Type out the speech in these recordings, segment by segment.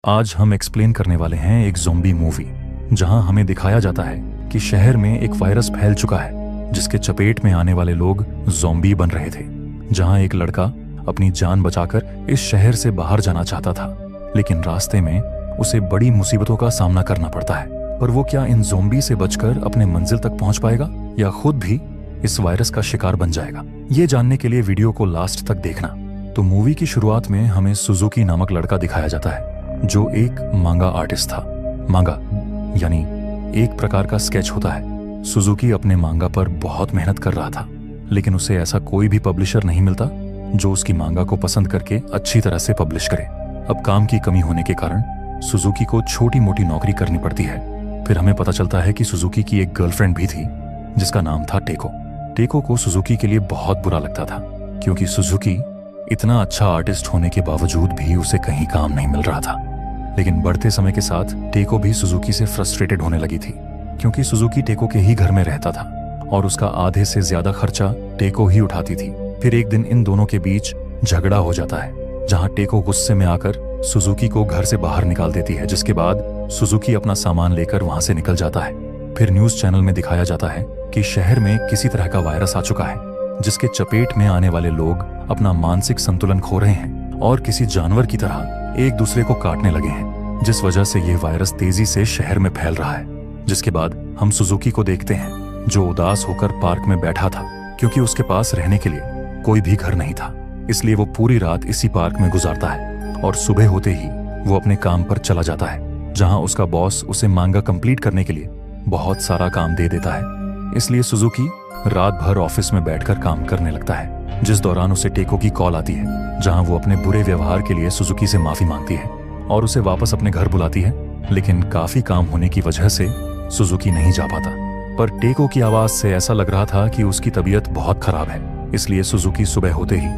आज हम एक्सप्लेन करने वाले हैं एक ज़ॉम्बी मूवी जहां हमें दिखाया जाता है कि शहर में एक वायरस फैल चुका है जिसके चपेट में आने वाले लोग ज़ॉम्बी बन रहे थे। जहां एक लड़का अपनी जान बचाकर इस शहर से बाहर जाना चाहता था, लेकिन रास्ते में उसे बड़ी मुसीबतों का सामना करना पड़ता है। पर वो क्या इन ज़ॉम्बी से बचकर अपने मंजिल तक पहुंच पाएगा या खुद भी इस वायरस का शिकार बन जाएगा? ये जानने के लिए वीडियो को लास्ट तक देखना। तो मूवी की शुरुआत में हमें सुजुकी नामक लड़का दिखाया जाता है जो एक मांगा आर्टिस्ट था। मांगा यानी एक प्रकार का स्केच होता है। सुजुकी अपने मांगा पर बहुत मेहनत कर रहा था, लेकिन उसे ऐसा कोई भी पब्लिशर नहीं मिलता जो उसकी मांगा को पसंद करके अच्छी तरह से पब्लिश करे। अब काम की कमी होने के कारण सुजुकी को छोटी मोटी नौकरी करनी पड़ती है। फिर हमें पता चलता है कि सुजुकी की एक गर्लफ्रेंड भी थी जिसका नाम था टेको। टेको को सुजुकी के लिए बहुत बुरा लगता था क्योंकि सुजुकी इतना अच्छा आर्टिस्ट होने के बावजूद भी उसे कहीं काम नहीं मिल रहा था। लेकिन बढ़ते समय के साथ टेको भी सुजुकी से फ्रस्ट्रेटेड होने लगी थी क्योंकि सुजुकी टेको के ही घर में रहता था और उसका आधे से ज्यादा खर्चा टेको ही उठाती थी। फिर एक दिन इन दोनों के बीच झगड़ा हो जाता है जहां टेको गुस्से में आकर सुजुकी को घर से बाहर निकाल देती है, जिसके बाद सुजुकी अपना सामान लेकर वहां से निकल जाता है। फिर न्यूज चैनल में दिखाया जाता है कि शहर में किसी तरह का वायरस आ चुका है जिसके चपेट में आने वाले लोग अपना मानसिक संतुलन खो रहे हैं और किसी जानवर की तरह एक दूसरे को काटने लगे हैं, जिस वजह से यह वायरस तेजी से शहर में फैल रहा है। जिसके बाद हम सुजुकी को देखते हैं जो उदास होकर पार्क में बैठा था क्योंकि उसके पास रहने के लिए कोई भी घर नहीं था। इसलिए वो पूरी रात इसी पार्क में गुजारता है और सुबह होते ही वो अपने काम पर चला जाता है जहां उसका बॉस उसे मांगा कंप्लीट करने के लिए बहुत सारा काम दे देता है। इसलिए सुजुकी रात भर ऑफिस में बैठकर काम करने लगता है, जिस दौरान उसे टेको की कॉल आती है जहां वो अपने बुरे व्यवहार के लिए सुजुकी से माफी मांगती है और उसे वापस अपने घर बुलाती है। लेकिन काफी काम होने की वजह से सुजुकी नहीं जा पाता। पर टेको की आवाज से ऐसा लग रहा था कि उसकी तबीयत बहुत खराब है, इसलिए सुजुकी सुबह होते ही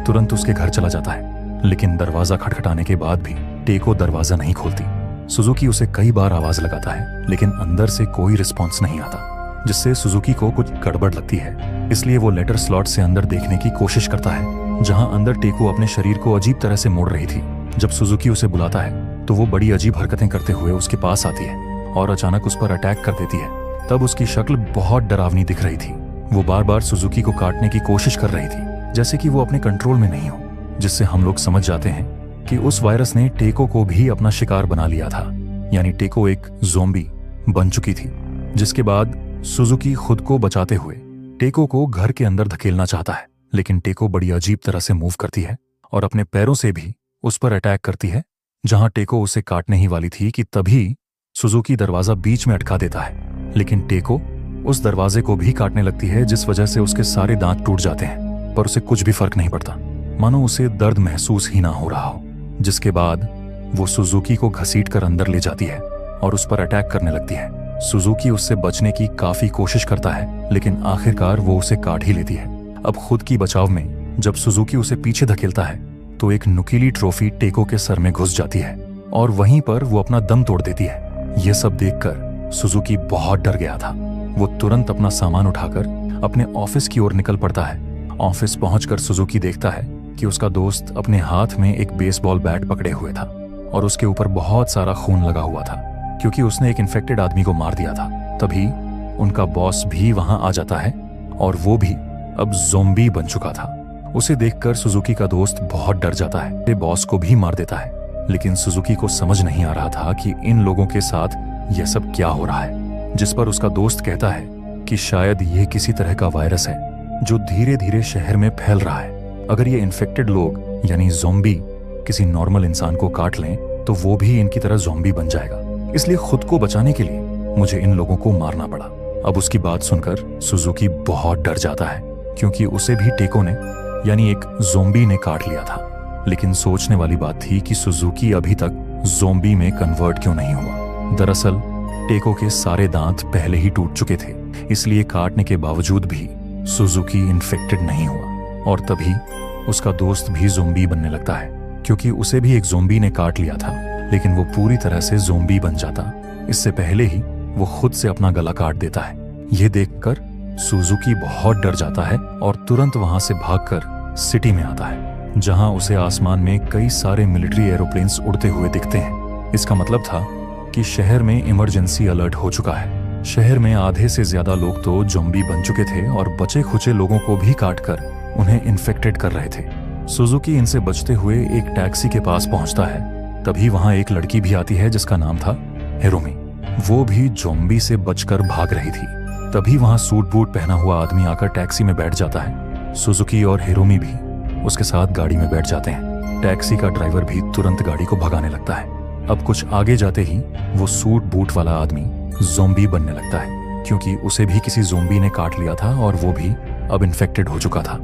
तुरंत उसके घर चला जाता है। लेकिन दरवाजा खटखटाने के बाद भी टेको दरवाजा नहीं खोलती। सुजुकी उसे कई बार आवाज लगाता है लेकिन अंदर से कोई रिस्पॉन्स नहीं आता, जिससे सुजुकी को कुछ गड़बड़ लगती है। इसलिए वो लेटर स्लॉट से अंदर देखने की कोशिश करता है जहां अंदर टेको अपने शरीर को अजीब तरह से मोड़ रही थी। जब सुजुकी उसे बुलाता है तो वो बड़ी अजीब हरकतें करते हुए उसके पास आती है और अचानक उस पर अटैक कर देती है। तब उसकी शक्ल बहुत डरावनी दिख रही थी। वो बार बार सुजुकी को काटने की कोशिश कर रही थी जैसे कि वो अपने कंट्रोल में नहीं हो, जिससे हम लोग समझ जाते हैं कि उस वायरस ने टेको को भी अपना शिकार बना लिया था। यानी टेको एक ज़ॉम्बी बन चुकी थी। जिसके बाद सुजुकी खुद को बचाते हुए टेको को घर के अंदर धकेलना चाहता है, लेकिन टेको बड़ी अजीब तरह से मूव करती है और अपने पैरों से भी उस पर अटैक करती है। जहां टेको उसे काटने ही वाली थी कि तभी सुजुकी दरवाजा बीच में अटका देता है, लेकिन टेको उस दरवाजे को भी काटने लगती है, जिस वजह से उसके सारे दांत टूट जाते हैं। पर उसे कुछ भी फर्क नहीं पड़ता, मानो उसे दर्द महसूस ही ना हो रहा हो। जिसके बाद वो सुजुकी को घसीट कर अंदर ले जाती है और उस पर अटैक करने लगती है। सुजुकी उससे बचने की काफी कोशिश करता है, लेकिन आखिरकार वो उसे काट ही लेती है। अब खुद की बचाव में जब सुजुकी उसे पीछे धकेलता है तो एक नुकीली ट्रॉफी टेको के सर में घुस जाती है और वहीं पर वो अपना दम तोड़ देती है। यह सब देखकर सुजुकी बहुत डर गया था। वो तुरंत अपना सामान उठाकर अपने ऑफिस की ओर निकल पड़ता है। ऑफिस पहुंचकर सुजुकी देखता है कि उसका दोस्त अपने हाथ में एक बेसबॉल बैट पकड़े हुए था और उसके ऊपर बहुत सारा खून लगा हुआ था क्योंकि उसने एक इन्फेक्टेड आदमी को मार दिया था। तभी उनका बॉस भी वहां आ जाता है और वो भी अब ज़ॉम्बी बन चुका था। उसे देखकर सुजुकी का दोस्त बहुत डर जाता है, वो बॉस को भी मार देता है। लेकिन सुजुकी को समझ नहीं आ रहा था कि इन लोगों के साथ यह सब क्या हो रहा है। जिस पर उसका दोस्त कहता है कि शायद यह किसी तरह का वायरस है जो धीरे धीरे शहर में फैल रहा है। अगर ये इन्फेक्टेड लोग यानी ज़ॉम्बी किसी नॉर्मल इंसान को काट लें तो वो भी इनकी तरह ज़ॉम्बी बन जाएगा। इसलिए खुद को बचाने के लिए मुझे इन लोगों को मारना पड़ा। अब उसकी बात सुनकर सुजुकी बहुत डर जाता है क्योंकि उसे भी टेको ने यानी एक ज़ॉम्बी ने काट लिया था। लेकिन सोचने वाली बात थी कि सुजुकी अभी तक ज़ॉम्बी में कन्वर्ट क्यों नहीं हुआ। दरअसल टेको के सारे दांत पहले ही टूट चुके थे, इसलिए काटने के बावजूद भी सुजुकी इन्फेक्टेड नहीं हुआ। और तभी उसका दोस्त भी ज़ॉम्बी बनने लगता है क्योंकि उसे भी एक ज़ॉम्बी ने काट लिया था, लेकिन वो पूरी तरह से ज़ॉम्बी बन जाता इससे पहले ही वो खुद से अपना गला काट देता है। यह देखकर सुजुकी बहुत डर जाता है और तुरंत वहां से भागकर सिटी में आता है जहां उसे आसमान में कई सारे मिलिट्री एरोप्लेन्स उड़ते हुए दिखते हैं। इसका मतलब था कि शहर में इमरजेंसी अलर्ट हो चुका है। शहर में आधे से ज्यादा लोग तो ज़ॉम्बी बन चुके थे और बचे खुचे लोगों को भी काटकर उन्हें इन्फेक्टेड कर रहे थे। सुजुकी इनसे बचते हुए एक टैक्सी के पास पहुंचता है। तभी वहां एक लड़की भी आती है जिसका नाम था हिरोमी। वो भी ज़ॉम्बी से बचकर भाग रही थी। तभी वहां सूट बूट पहना हुआ आदमी आकर टैक्सी में बैठ जाता है। सुजुकी और हिरोमी भी उसके साथ गाड़ी में बैठ जाते हैं। टैक्सी का ड्राइवर भी तुरंत गाड़ी को भगाने लगता है। अब कुछ आगे जाते ही वो सूट बूट वाला आदमी ज़ॉम्बी बनने लगता है, क्योंकि उसे भी किसी ज़ॉम्बी ने काट लिया था और वो भी अब इन्फेक्टेड हो चुका था।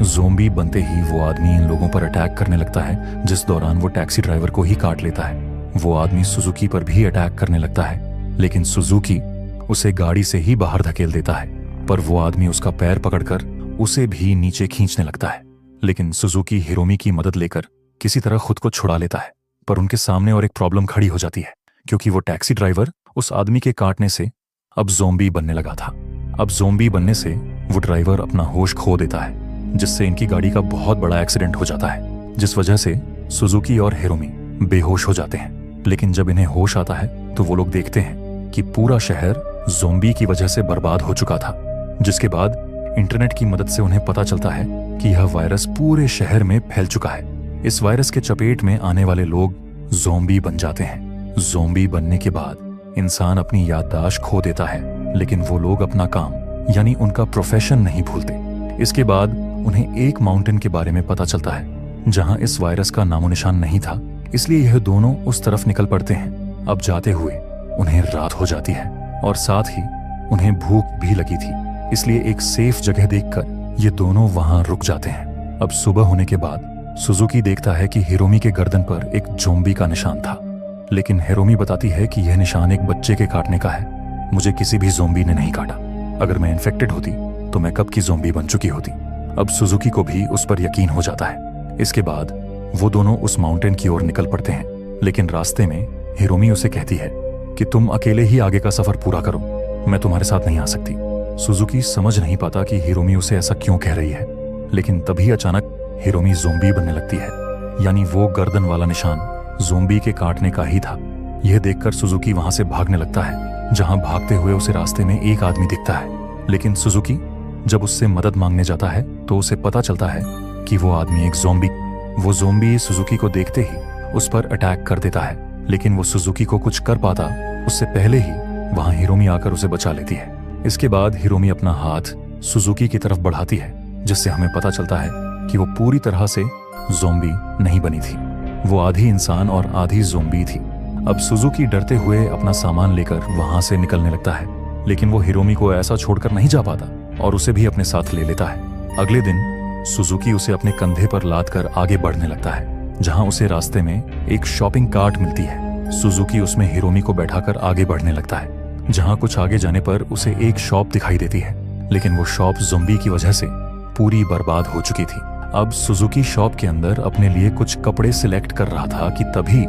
ज़ॉम्बी बनते ही वो आदमी इन लोगों पर अटैक करने लगता है, जिस दौरान वो टैक्सी ड्राइवर को ही काट लेता है। वो आदमी सुजुकी पर भी अटैक करने लगता है, लेकिन सुजुकी उसे गाड़ी से ही बाहर धकेल देता है। पर वो आदमी उसका पैर पकड़कर उसे भी नीचे खींचने लगता है। लेकिन सुजुकी हिरोमी की मदद लेकर किसी तरह खुद को छुड़ा लेता है। पर उनके सामने और एक प्रॉब्लम खड़ी हो जाती है, क्योंकि वो टैक्सी ड्राइवर उस आदमी के काटने से अब ज़ॉम्बी बनने लगा था। अब ज़ॉम्बी बनने से वो ड्राइवर अपना होश खो देता है, जिससे इनकी गाड़ी का बहुत बड़ा एक्सीडेंट हो जाता है, जिस वजह से सुजुकी और हिरोमी बेहोश हो जाते हैं। लेकिन जब इन्हें होश आता है तो वो लोग देखते हैं कि पूरा शहर ज़ॉम्बी की वजह से बर्बाद हो चुका था। जिसके बाद इंटरनेट की मदद से उन्हें पता चलता है कि यह वायरस पूरे शहर में फैल चुका है। इस वायरस के चपेट में आने वाले लोग ज़ॉम्बी बन जाते हैं। ज़ॉम्बी बनने के बाद इंसान अपनी याददाश्त खो देता है, लेकिन वो लोग अपना काम यानी उनका प्रोफेशन नहीं भूलते। इसके बाद उन्हें एक माउंटेन के बारे में पता चलता है जहां इस वायरस का नामो निशान नहीं था, इसलिए यह दोनों उस तरफ निकल पड़ते हैं। अब जाते हुए उन्हें रात हो जाती है और साथ ही उन्हें भूख भी लगी थी, इसलिए एक सेफ जगह देखकर ये दोनों वहां रुक जाते हैं। अब सुबह होने के बाद सुजुकी देखता है कि हिरोमी के गर्दन पर एक ज़ॉम्बी का निशान था, लेकिन हिरोमी बताती है कि यह निशान एक बच्चे के काटने का है। मुझे किसी भी ज़ॉम्बी ने नहीं काटा। अगर मैं इन्फेक्टेड होती तो मैं कब की ज़ॉम्बी बन चुकी होती। अब सुजुकी को भी उस पर यकीन हो जाता है। इसके बाद वो दोनों उस माउंटेन की ओर निकल पड़ते हैं, लेकिन रास्ते में हिरोमी उसे कहती है कि तुम अकेले ही आगे का सफर पूरा करो, मैं तुम्हारे साथ नहीं आ सकती। सुजुकी समझ नहीं पाता कि हिरोमी उसे ऐसा क्यों कह रही है, लेकिन तभी अचानक हिरोमी ज़ॉम्बी बनने लगती है, यानी वो गर्दन वाला निशान ज़ॉम्बी के काटने का ही था। यह देखकर सुजुकी वहां से भागने लगता है, जहां भागते हुए उसे रास्ते में एक आदमी दिखता है। लेकिन सुजुकी जब उससे मदद मांगने जाता है तो उसे पता चलता है कि वो आदमी एक वो ज़ॉम्बी सुजुकी को देखते ही उस पर अटैक कर देता है। लेकिन वो सुजुकी को कुछ कर पाता उससे पहले ही वहां हिरोमी आकर उसे बचा लेती है। इसके बाद हिरोमी अपना हाथ सुजुकी की तरफ बढ़ाती है, जिससे हमें पता चलता है कि वो पूरी तरह से ज़ॉम्बी नहीं बनी थी। वो आधी इंसान और आधी ज़ॉम्बी थी। अब सुजुकी डरते हुए अपना सामान लेकर वहां से निकलने लगता है, लेकिन वो हिरोमी को ऐसा छोड़कर नहीं जा पाता और उसे भी अपने साथ ले लेता है। अगले दिन सुजुकी उसे अपने कंधे पर लादकर आगे बढ़ने लगता है, जहां उसे रास्ते में एक शॉपिंग कार्ट मिलती है। सुजुकी उसमें हिरोमी को बैठाकर आगे बढ़ने लगता है, जहां कुछ आगे जाने पर उसे एक शॉप दिखाई देती है, लेकिन वो शॉप ज़ॉम्बी की वजह से पूरी बर्बाद हो चुकी थी। अब सुजुकी शॉप के अंदर अपने लिए कुछ कपड़े सिलेक्ट कर रहा था कि तभी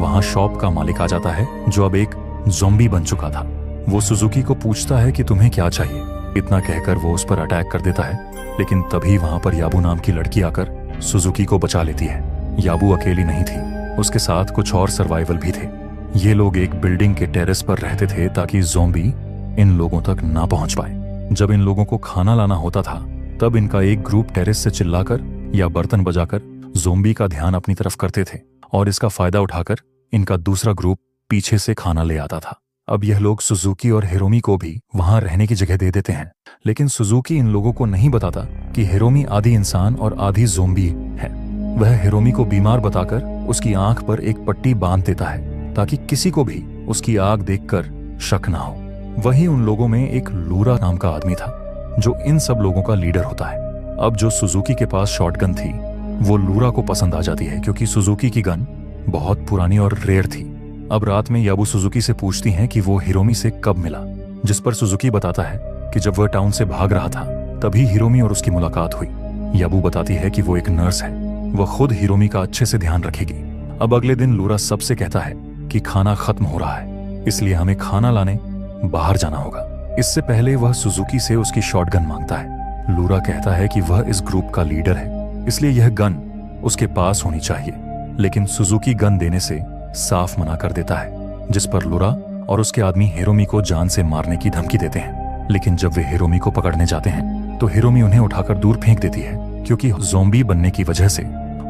वहां शॉप का मालिक आ जाता है, जो अब एक ज़ॉम्बी बन चुका था। वो सुजुकी को पूछता है कि तुम्हें क्या चाहिए। इतना कहकर वो उस पर अटैक कर देता है, लेकिन तभी वहां पर याबू नाम की लड़की आकर सुजुकी को बचा लेती है। याबू अकेली नहीं थी, उसके साथ कुछ और सर्वाइवल भी थे। ये लोग एक बिल्डिंग के टेरेस पर रहते थे ताकि ज़ॉम्बी इन लोगों तक ना पहुंच पाए। जब इन लोगों को खाना लाना होता था तब इनका एक ग्रुप टेरेस से चिल्लाकर या बर्तन बजाकर ज़ॉम्बी का ध्यान अपनी तरफ करते थे, और इसका फायदा उठाकर इनका दूसरा ग्रुप पीछे से खाना ले आता था। अब यह लोग सुजुकी और हिरोमी को भी वहां रहने की जगह दे देते हैं, लेकिन सुजुकी इन लोगों को नहीं बताता कि हिरोमी आधी इंसान और आधी ज़ॉम्बी है। वह हिरोमी को बीमार बताकर उसकी आंख पर एक पट्टी बांध देता है ताकि किसी को भी उसकी आंख देखकर शक ना हो। वहीं उन लोगों में एक लूरा नाम का आदमी था, जो इन सब लोगों का लीडर होता है। अब जो सुजुकी के पास शॉटगन थी वो लूरा को पसंद आ जाती है, क्योंकि सुजुकी की गन बहुत पुरानी और रेयर थी। अब रात में याबू सुजुकी से पूछती हैं कि वो हिरोमी से कब मिला, जिस पर सुजुकी बताता है कि जब वह टाउन से भाग रहा था तभी हिरोमी और उसकी मुलाकात हुई। याबू बताती है कि वो एक नर्स है, वह खुद हिरोमी का अच्छे से ध्यान रखेगी। अब अगले दिन लूरा सबसे कहता है कि खाना खत्म हो रहा है, इसलिए हमें खाना लाने बाहर जाना होगा। इससे पहले वह सुजुकी से उसकी शॉटगन मांगता है। लूरा कहता है कि वह इस ग्रुप का लीडर है, इसलिए यह गन उसके पास होनी चाहिए, लेकिन सुजुकी गन देने से साफ मना कर देता है, जिस पर लुरा और उसके आदमी हिरोमी को जान से मारने की धमकी देते हैं। लेकिन जब वे हिरोमी को पकड़ने जाते हैं तो हिरोमी उन्हें उठाकर दूर फेंक देती है, क्योंकि ज़ॉम्बी बनने की वजह से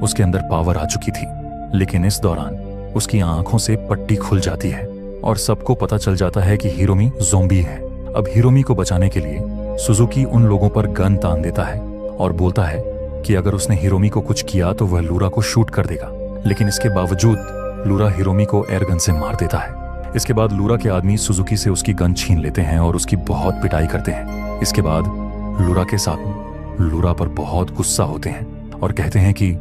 उसके अंदर पावर आ चुकी थी। लेकिन इस दौरान उसकी आंखों से पट्टी खुल जाती है और सबको पता चल जाता है कि हिरोमी ज़ॉम्बी है। अब हिरोमी को बचाने के लिए सुजुकी उन लोगों पर गन तान देता है और बोलता है कि अगर उसने हिरोमी को कुछ किया तो वह लुरा को शूट कर देगा। लेकिन इसके बावजूद लुरा हिरोमी को एयर गन से मार देता है। इसके बाद लुरा के आदमी सुजुकी से उसकी गन छीन लेते हैं और उसकी बहुत पिटाई करते हैं। इसके बाद लुरा के साथ लुरा पर बहुत गुस्सा होते हैं और कहते हैं कि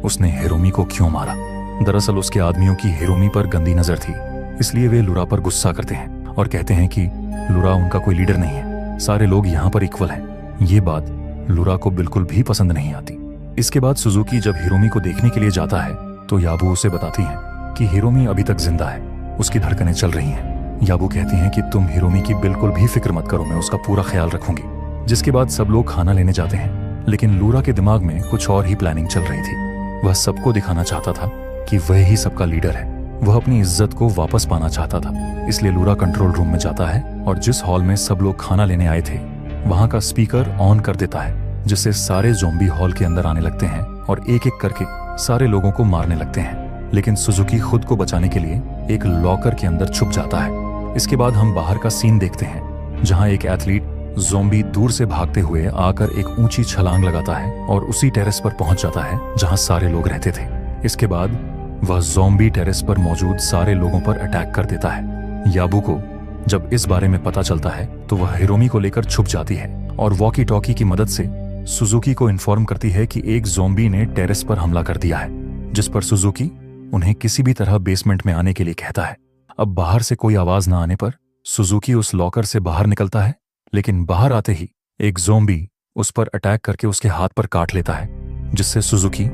उसने हिरोमी को क्यों मारा। दरअसल उसके आदमियों की हिरोमी पर गंदी नजर थी, इसलिए वे लुरा पर गुस्सा करते हैं और कहते हैं कि लुरा उनका कोई लीडर नहीं है, सारे लोग यहाँ पर इक्वल हैं। ये बात लुरा को बिल्कुल भी पसंद नहीं आती। इसके बाद सुजुकी जब हिरोमी को देखने के लिए जाता है तो याबू उसे बताती है कि हिरोमी अभी तक जिंदा है, उसकी धड़कनें चल रही हैं। याबू कहती हैं कि तुम हिरोमी की बिल्कुल भी फिक्र मत करो, मैं उसका पूरा ख्याल रखूंगी। जिसके बाद सब लोग खाना लेने जाते हैं, लेकिन लुरा के दिमाग में कुछ और ही प्लानिंग चल रही थी। वह सबको दिखाना चाहता था कि वह ही सबका लीडर है। वह अपनी इज्जत को वापस पाना चाहता था। इसलिए लुरा कंट्रोल रूम में जाता है और जिस हॉल में सब लोग खाना लेने आए थे वहां का स्पीकर ऑन कर देता है, जिससे सारे ज़ॉम्बी हॉल के अंदर आने लगते हैं और एक एक करके सारे लोगों को मारने लगते हैं। लेकिन सुजुकी खुद को बचाने के लिए एक लॉकर के अंदर छुप जाता है। इसके बाद हम बाहर का सीन देखते हैं, जहां एक एथलीट ज़ॉम्बी दूर से भागते हुए आकर एक ऊंची छलांग लगाता है और उसी टेरेस पर पहुंच जाता है जहां सारे लोग रहते थे। इसके बाद वह ज़ॉम्बी टेरेस पर मौजूद सारे लोगों पर अटैक कर देता है। याबू को जब इस बारे में पता चलता है तो वह हिरोमी को लेकर छुप जाती है और वॉकी टॉकी की मदद से सुजुकी को इन्फॉर्म करती है कि एक ज़ॉम्बी ने टेरेस पर हमला कर दिया है, जिस पर सुजुकी उन्हें किसी भी तरह बेसमेंट में आने के लिए कहता है। अब बाहर से कोई आवाज न आने पर सुजुकी उस लॉकर से बाहर निकलता है, लेकिन बाहर आते ही एक ज़ॉम्बी उस पर अटैक करके उसके हाथ पर काट लेता है, जिससे सुजुकी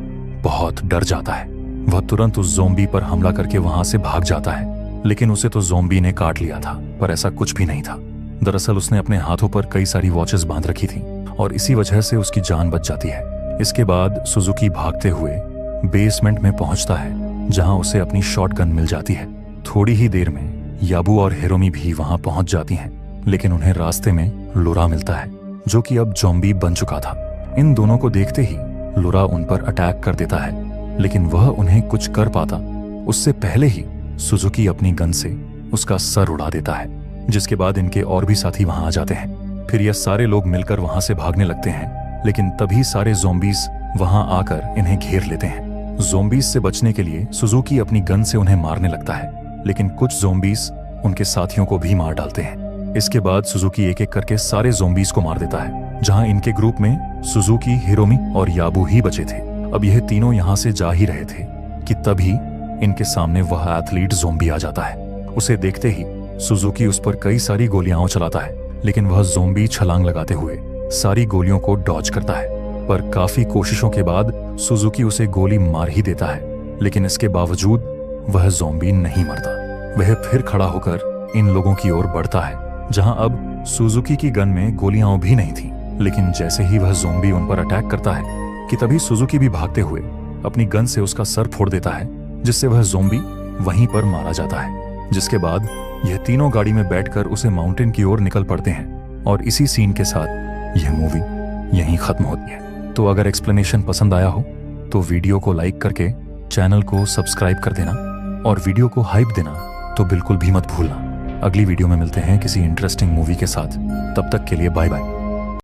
बहुत डर जाता है। वह तुरंत उस ज़ॉम्बी पर हमला करके वहां से भाग जाता है, लेकिन उसे तो ज़ॉम्बी ने काट लिया था, पर ऐसा कुछ भी नहीं था। दरअसल उसने अपने हाथों पर कई सारी वॉचेस बांध रखी थी और इसी वजह से उसकी जान बच जाती है। इसके बाद सुजुकी भागते हुए बेसमेंट में पहुंचता है, जहां उसे अपनी शॉटगन मिल जाती है। थोड़ी ही देर में याबू और हिरोमी भी वहां पहुंच जाती हैं, लेकिन उन्हें रास्ते में लुरा मिलता है, जो कि अब ज़ॉम्बी बन चुका था। इन दोनों को देखते ही लुरा उन पर अटैक कर देता है, लेकिन वह उन्हें कुछ कर पाता उससे पहले ही सुजुकी अपनी गन से उसका सर उड़ा देता है। जिसके बाद इनके और भी साथी वहां आ जाते हैं। फिर यह सारे लोग मिलकर वहां से भागने लगते हैं, लेकिन तभी सारे ज़ॉम्बीज वहां आकर इन्हें घेर लेते हैं। ज़ॉम्बीज से बचने के लिए सुजुकी अपनी गन से उन्हें मारने लगता है, लेकिन कुछ ज़ॉम्बीज उनके साथियों को भी मार डालते हैं। इसके बाद सुजुकी एक एक करके सारे ज़ॉम्बीज को मार देता है, जहां इनके ग्रुप में सुजुकी, हिरोमी और याबू ही बचे थे। अब यह तीनों यहां से जा ही रहे थे कि तभी इनके सामने वह एथलीट ज़ॉम्बी आ जाता है। उसे देखते ही सुजुकी उस पर कई सारी गोलियां चलाता है, लेकिन वह ज़ॉम्बी छलांग लगाते हुए सारी गोलियों को डॉज करता है। पर काफी कोशिशों के बाद सुजुकी उसे गोली मार ही देता है, लेकिन इसके बावजूद वह ज़ॉम्बी नहीं मरता। वह फिर खड़ा होकर इन लोगों की ओर बढ़ता है, जहां अब सुजुकी की गन में गोलियां भी नहीं थी। लेकिन जैसे ही वह ज़ॉम्बी उन पर अटैक करता है कि तभी सुजुकी भी भागते हुए अपनी गन से उसका सर फोड़ देता है, जिससे वह ज़ॉम्बी वहीं पर मारा जाता है। जिसके बाद यह तीनों गाड़ी में बैठकर उसे माउंटेन की ओर निकल पड़ते हैं और इसी सीन के साथ यह मूवी यहीं खत्म होती है। तो अगर एक्सप्लेनेशन पसंद आया हो तो वीडियो को लाइक करके चैनल को सब्सक्राइब कर देना और वीडियो को हाइप देना तो बिल्कुल भी मत भूलना। अगली वीडियो में मिलते हैं किसी इंटरेस्टिंग मूवी के साथ। तब तक के लिए बाय बाय।